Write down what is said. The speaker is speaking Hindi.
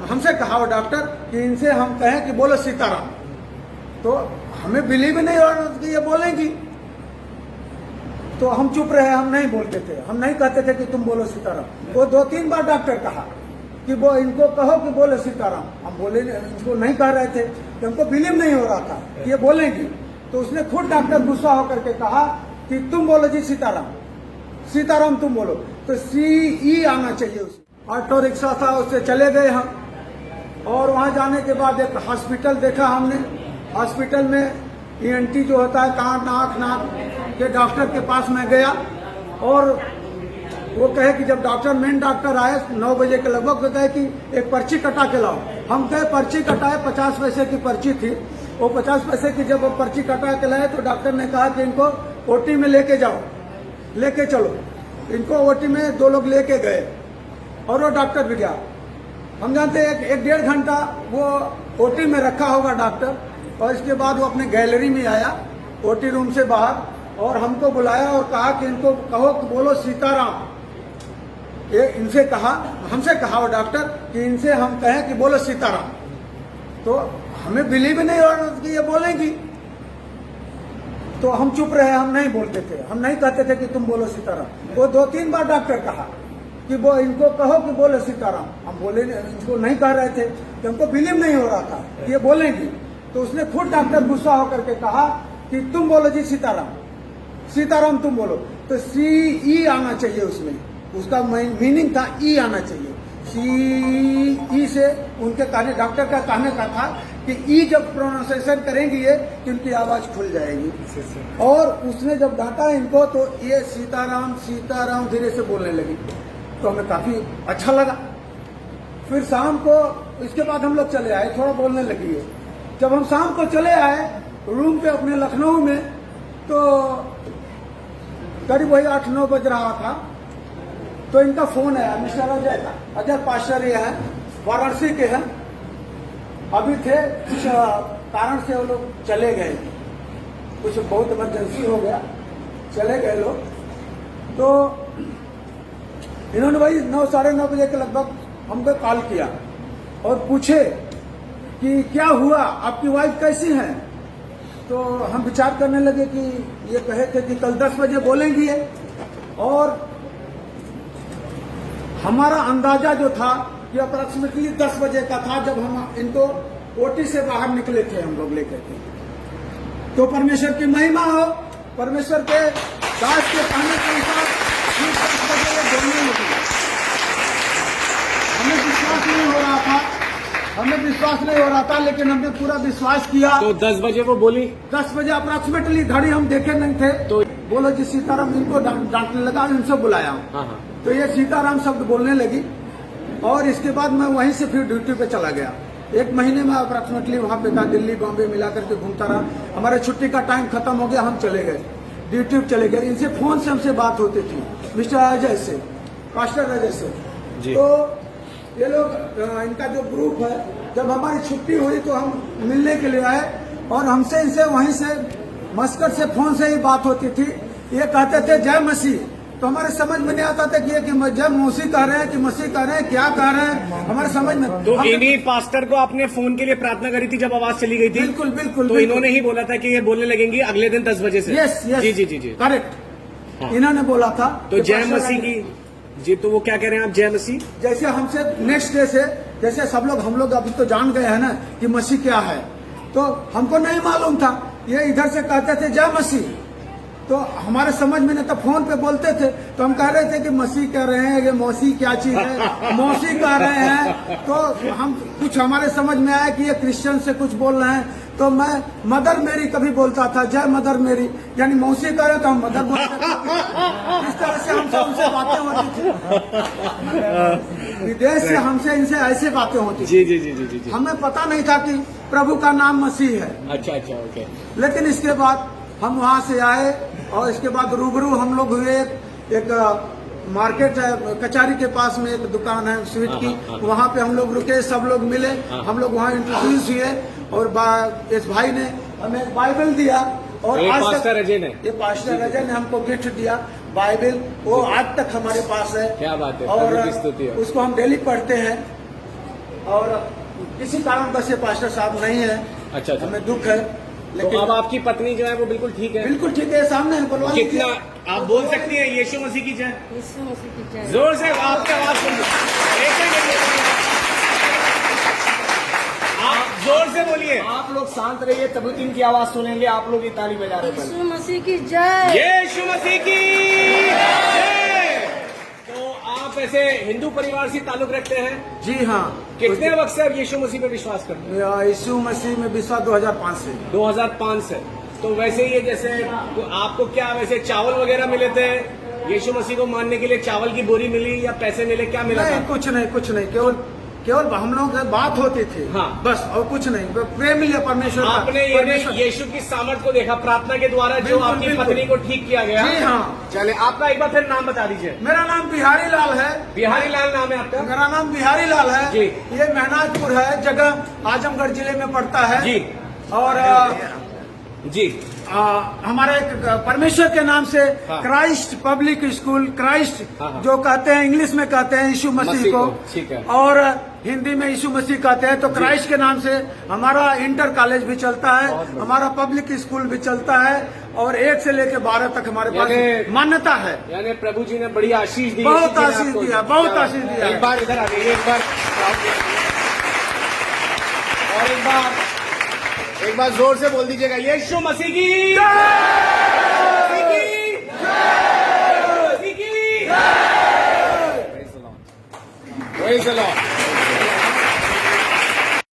हमसे कहा वो डॉक्टर कि इनसे हम कहें कि बोलो सीताराम, तो हमें बिलीव नहीं हो रहा कि ये बोलेंगी, तो हम चुप रहे, हम नहीं बोलते थे, हम नहीं कहते थे कि तुम बोलो सीताराम। वो 2-3 बार डॉक्टर कहा कि वो इनको कहो कि बोलो सीताराम, हम बोले इनको नहीं कह रहे थे कि हमको बिलीव नहीं हो रहा था कि ये बोलेंगी। तो उसने खुद डॉक्टर गुस्सा होकर के कहा कि तुम बोलो जी सीताराम, सीताराम तुम बोलो, तो CE आना चाहिए उसमें। ऑटो रिक्शा था, उससे चले गए हम, और वहां जाने के बाद एक हॉस्पिटल देखा हमने। हॉस्पिटल में ENT जो होता है कान नाक के डॉक्टर के पास में गया, और वो कहे कि जब मेन डॉक्टर आए 9 बजे के लगभग, वो कहे कि एक पर्ची कटा के लाओ। हम गए, पर्ची कटाए, 50 पैसे की पर्ची थी। वो 50 पैसे की जब वो पर्ची कटा के लाए तो डॉक्टर ने कहा कि इनको OT में लेके जाओ, लेके चलो। इनको OT में 2 लोग लेके गए और वो डॉक्टर भी गया। हम जानते हैं 1-1.5 घंटा वो OT में रखा होगा डॉक्टर, और इसके बाद वो अपने गैलरी में आया OT रूम से बाहर, और हमको बुलाया और कहा कि इनको कहो कि बोलो सीताराम। ये इनसे कहा, हमसे कहा वो डॉक्टर कि इनसे हम कहें कि बोलो सीताराम, तो हमें बिलीव नहीं हो रहा कि ये बोलेंगी, तो हम चुप रहे, हम नहीं बोलते थे, हम नहीं कहते थे कि तुम बोलो सीताराम। वो 2-3 बार डॉक्टर कहा कि वो इनको कहो कि बोलो सीताराम, हम बोले इनको नहीं कह रहे थे कि हमको बिलीव नहीं हो रहा था कि ये बोलेंगी। तो उसने खुद डॉक्टर गुस्सा होकर के कहा कि तुम बोलो जी सीताराम, सीताराम तुम बोलो, तो CE आना चाहिए उसमें, उसका मीनिंग था E आना चाहिए। CE से उनके कहने, डॉक्टर का कहने का था कि E जब प्रोनाउंसिएशन करेंगी ये तो उनकी आवाज खुल जाएगी। और उसने जब डांटा इनको तो ये सीताराम सीताराम धीरे से बोलने लगी, तो हमें काफी अच्छा लगा। फिर शाम को इसके बाद हम लोग चले आए, थोड़ा बोलने लगी है। जब हम शाम को चले आए रूम पे अपने लखनऊ में, तो करीब वही 8-9 बज रहा था, तो इनका फोन आया, मिस्टर अजय का। अजय पास्टर ये हैं, वाराणसी के हैं, अभी थे, कुछ कारण से वो लोग चले गए, कुछ बहुत इमरजेंसी हो गया, चले गए लोग। तो इन्होंने वही 9-9:30 बजे के लगभग हमको कॉल किया और पूछे कि क्या हुआ, आपकी वाइफ कैसी है। तो हम विचार करने लगे कि ये कहे थे कि कल 10 बजे बोलेंगी है, और हमारा अंदाजा जो था कि अप्रॉक्सीमेटली 10 बजे का था जब हम इनको OT से बाहर निकले थे हम लोग लेकर के। तो परमेश्वर की महिमा हो, परमेश्वर के दास के कहने के अनुसार 10 बजे ये बोलने लगी। हमें विश्वास नहीं हो रहा था, लेकिन हमने पूरा विश्वास किया। तो 10 बजे वो बोली, 10 बजे अप्रॉक्सीमेटली, घड़ी हम देखे नहीं थे, तो बोलो जी सीताराम, इनको डांटने लगा, इनसे बुलाया। हाँ। तो ये सीताराम शब्द बोलने लगी, और इसके बाद मैं वहीं से फिर ड्यूटी पे चला गया। 1 महीने में अप्रॉक्सीमेटली वहां पे था, दिल्ली बॉम्बे मिला करके घूमता रहा। हमारे छुट्टी का टाइम खत्म हो गया, हम चले गए ड्यूटी पे चले गए। इनसे फोन से हमसे बात होती थी, मिस्टर अजय से, पास्टर अजय से। तो ये लोग, इनका जो ग्रुप है, जब हमारी छुट्टी हुई तो हम मिलने के लिए आए, और हमसे इनसे वहीं से मस्कट से फोन से ही बात होती थी। ये कहते थे जय मसीह, तो हमारे समझ में नहीं आता था कि ये कि जय मसीह कह रहे हैं कि मसीह कह रहे हैं, क्या कह रहे हैं, हमारे समझ में। तो इन्हीं पास्टर को आपने फोन के लिए प्रार्थना करी थी जब आवाज चली गई थी? बिल्कुल बिल्कुल। तो इन्होंने ही बोला था कि ये बोलने लगेंगी अगले दिन 10 बजे से? यस यस, जी, करेक्ट। हाँ। इन्होंने बोला था। तो जय मसीह की जी, तो वो क्या कह रहे हैं आप, जय मसीह? जैसे हमसे नेक्स्ट डे से, जैसे सब लोग, हम लोग अभी तो जान गए हैं ना कि मसीह क्या है, तो हमको नहीं मालूम था। ये इधर से कहते थे जय मसीह, तो हमारे समझ में नहीं, तो फोन पे बोलते थे तो हम कह रहे थे कि मसीह कह रहे हैं, ये मौसी क्या चीज है, मौसी कह रहे हैं। तो हम कुछ हमारे समझ में आया कि ये क्रिश्चियन से कुछ बोल रहे हैं, तो मैं मदर मेरी कभी बोलता था, जय मदर मेरी, यानी मौसी कह रहे तो हम मदर बोलते थे। इस तरह से हमसे उनसे बातें होती थी, विदेश से हमसे इनसे ऐसे बातें होती थी। जी। हमें पता नहीं था कि प्रभु का नाम मसीह है। अच्छा, ओके। लेकिन इसके बाद हम वहां से आए, और इसके बाद रूबरू हम लोग हुए। एक मार्केट है कचहरी के पास में, एक दुकान है स्वीट की, वहां पे हम लोग रुके, सब लोग मिले, हम लोग वहां इंट्रोड्यूस हुए, और इस भाई ने हमें एक बाइबल दिया। और ये आज पास्टर अजय ने, ये पास्टर अजय ने हमको गिफ्ट दिया बाइबल, वो आज तक हमारे पास है। क्या बात है, और स्तुति है। उसको हम डेली पढ़ते हैं। और किसी कारणवश ये पास्टर साहब नहीं है। अच्छा, अच्छा। हमें दुख है, तो लेकिन अब आपकी पत्नी जो है वो बिल्कुल ठीक है? बिल्कुल ठीक है, सामने है, बुलवा लीजिए। कितना आप बोल सकती हैं यीशु मसीह की जय? यीशु मसीह की जय। जोर से आपकी आवाज सुन। एक सेकंड, आप जोर से बोलिए। आप लोग शांत रहिए, तभी तो इनकी आवाज सुनेंगे। आप लोग ये ताली बजा रहे हैं। यीशु मसीह की जय। यीशु मसीह की जय। तो आप ऐसे हिंदू परिवार से ताल्लुक रखते हैं? जी हाँ। कितने वक्त से आप यीशु मसीह पे विश्वास करते हैं? यीशु मसीह में विश्वास 2005 से। 2005 से। तो वैसे ये जैसे तो आपको क्या वैसे चावल वगैरह मिले थे? यीशु मसीह को मानने के लिए चावल की बोरी मिली या पैसे मिले, क्या मिला नहीं, था? कुछ नहीं, कुछ नहीं, केवल हम लोग बात होती थी। हाँ। बस, और कुछ नहीं, प्रेम मिले परमेश्वर का। आपने यीशु की सामर्थ को देखा प्रार्थना के द्वारा, जो बिल्कुल, आपकी बिल्कुल। पत्नी को ठीक किया गया। जी हाँ। चले, आपका एक बार फिर नाम बता दीजिए। मेरा नाम बिहारी लाल है। बिहारी लाल नाम है आपका? मेरा नाम बिहारी लाल है जी। ये महनाजपुर है, जगह आजमगढ़ जिले में पड़ता है जी। और जी। हमारे परमेश्वर के नाम से हाँ। क्राइस्ट पब्लिक स्कूल, क्राइस्ट हाँ, हाँ। जो कहते हैं इंग्लिश में कहते हैं यीशु मसीह मसीह को, को, ठीक है। और हिंदी में यीशु मसीह कहते हैं। तो क्राइस्ट के नाम से हमारा इंटर कॉलेज भी चलता है, हमारा पब्लिक स्कूल भी चलता है, और 1 से लेकर 12 तक हमारे पास मान्यता है। यानी प्रभु जी ने बड़ी आशीष दी। बहुत इसी ने आशीष आपको दिया, बहुत आशीष दिया। एक बार इधर आ जाइए, और एक बार जोर से बोल दीजिएगा, यीशु मसीह की Praise the Lord.